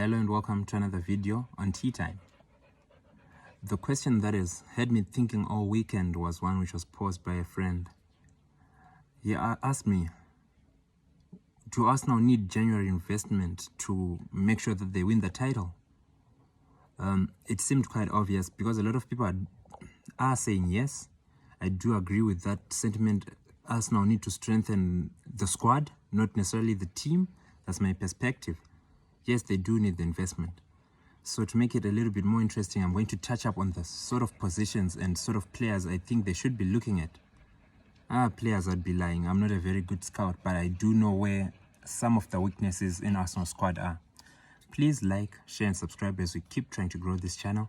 Hello and welcome to another video on Tea Time. The question that has had me thinking all weekend was one which was posed by a friend. He asked me, do Arsenal need January investment to make sure that they win the title? It seemed quite obvious because a lot of people are saying yes. I do agree with that sentiment. Arsenal need to strengthen the squad, not necessarily the team. That's my perspective. Yes, they do need the investment. So to make it a little bit more interesting, I'm going to touch up on the sort of positions and sort of players I think they should be looking at. Players, I'd be lying. I'm not a very good scout, but I do know where some of the weaknesses in Arsenal squad are. Please like, share and subscribe as we keep trying to grow this channel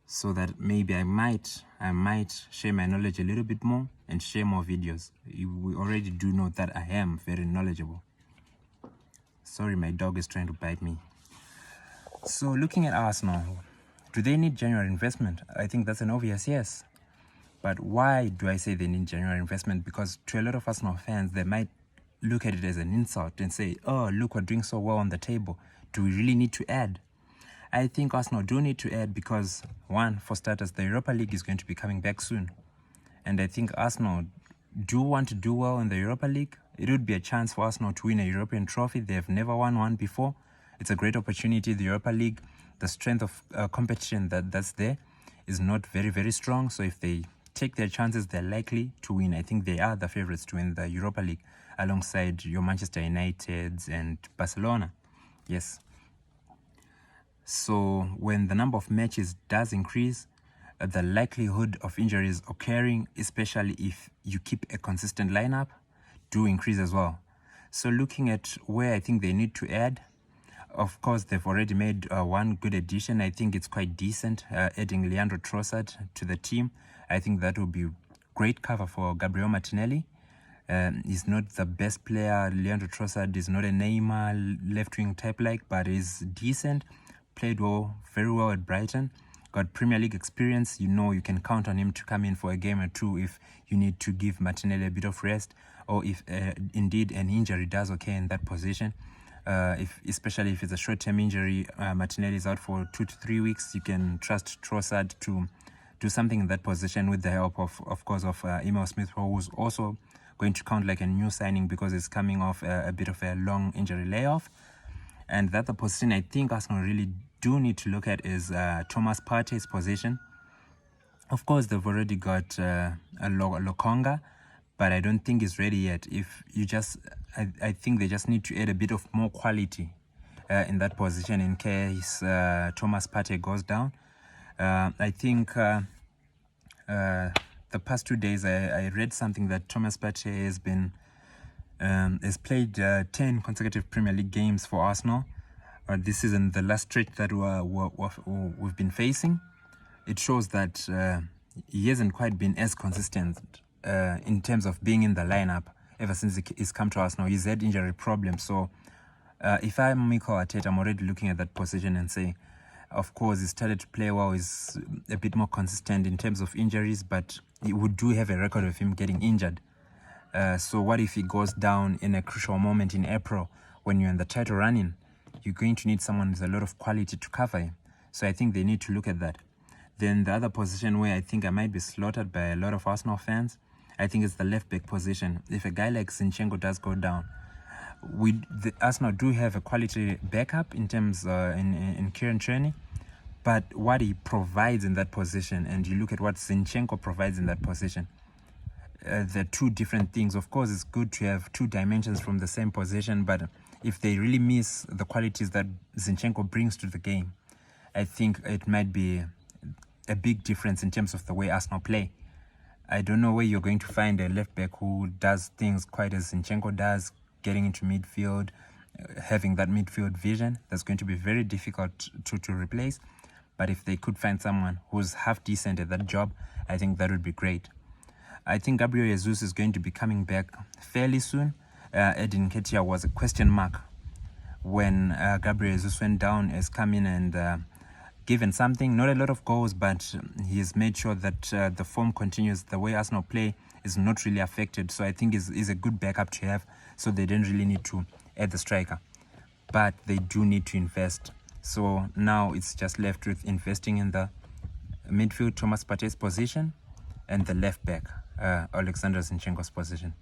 so that maybe I might share my knowledge a little bit more and share more videos. We already do know that I am very knowledgeable. Sorry, my dog is trying to bite me. So looking at Arsenal, do they need January investment? I think that's an obvious yes. But why do I say they need January investment? Because to a lot of Arsenal fans, they might look at it as an insult and say, oh, look, we're doing so well on the table. Do we really need to add? I think Arsenal do need to add because, one, for starters, the Europa League is going to be coming back soon. And I think Arsenal do want to do well in the Europa League. It would be a chance for Arsenal to win a European trophy. They have never won one before. It's a great opportunity. The Europa League, the strength of competition that's there is not very, very strong. So if they take their chances, they're likely to win. I think they are the favorites to win the Europa League alongside your Manchester Uniteds and Barcelona. Yes. So when the number of matches does increase, the likelihood of injuries occurring, especially if you keep a consistent lineup, do increase as well. So looking at where I think they need to add, of course, they've already made one good addition. I think it's quite decent, adding Leandro Trossard to the team. I think that will be great cover for Gabriel Martinelli. He's not the best player. Leandro Trossard is not a Neymar left-wing type but is decent. Played well, very well at Brighton. Got Premier League experience. You know you can count on him to come in for a game or two if you need to give Martinelli a bit of rest, or if indeed an injury does occur in that position. Especially if it's a short-term injury, Martinelli is out for 2 to 3 weeks. You can trust Trossard to do something in that position with the help of course, of Emile Smith, who's also going to count like a new signing because he's coming off a bit of a long injury layoff. And that the position I think Arsenal really do need to look at is Thomas Partey's position. Of course, they've already got a Lokonga, but I don't think he's ready yet. If you just, I think they just need to add a bit of more quality in that position in case Thomas Partey goes down. I think the past 2 days I read something that Thomas Partey has played 10 consecutive Premier League games for Arsenal. This season, the last stretch that we've been facing, it shows that he hasn't quite been as consistent in terms of being in the lineup ever since he's come to Arsenal. He's had injury problems. So if I'm Mikel Arteta, I'm already looking at that position and saying, of course, he started to play well. He's a bit more consistent in terms of injuries, but we do have a record of him getting injured. So what if he goes down in a crucial moment in April when you're in the title running? You're going to need someone with a lot of quality to cover him. So I think they need to look at that. Then the other position where I think I might be slaughtered by a lot of Arsenal fans, I think it's the left-back position. If a guy like Zinchenko does go down, Arsenal do have a quality backup in terms in Kieran Tierney, but what he provides in that position, and you look at what Zinchenko provides in that position, they're two different things. Of course, it's good to have two dimensions from the same position, but if they really miss the qualities that Zinchenko brings to the game, I think it might be a big difference in terms of the way Arsenal play. I don't know where you're going to find a left back who does things quite as Zinchenko does, getting into midfield, having that midfield vision. That's going to be very difficult to replace. But if they could find someone who's half decent at that job, I think that would be great. I think Gabriel Jesus is going to be coming back fairly soon. Edin Nketiah was a question mark when Gabriel Jesus went down, has come in and given something, not a lot of goals, but he's made sure that the form continues. The way Arsenal play is not really affected. So I think is a good backup to have, so they don't really need to add the striker. But they do need to invest. So now it's just left with investing in the midfield, Thomas Partey's position, and the left back, Alexander Zinchenko's position.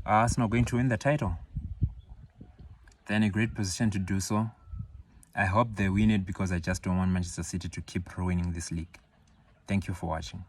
Are Arsenal going to win the title? They're in a great position to do so. I hope they win it because I just don't want Manchester City to keep ruining this league. Thank you for watching.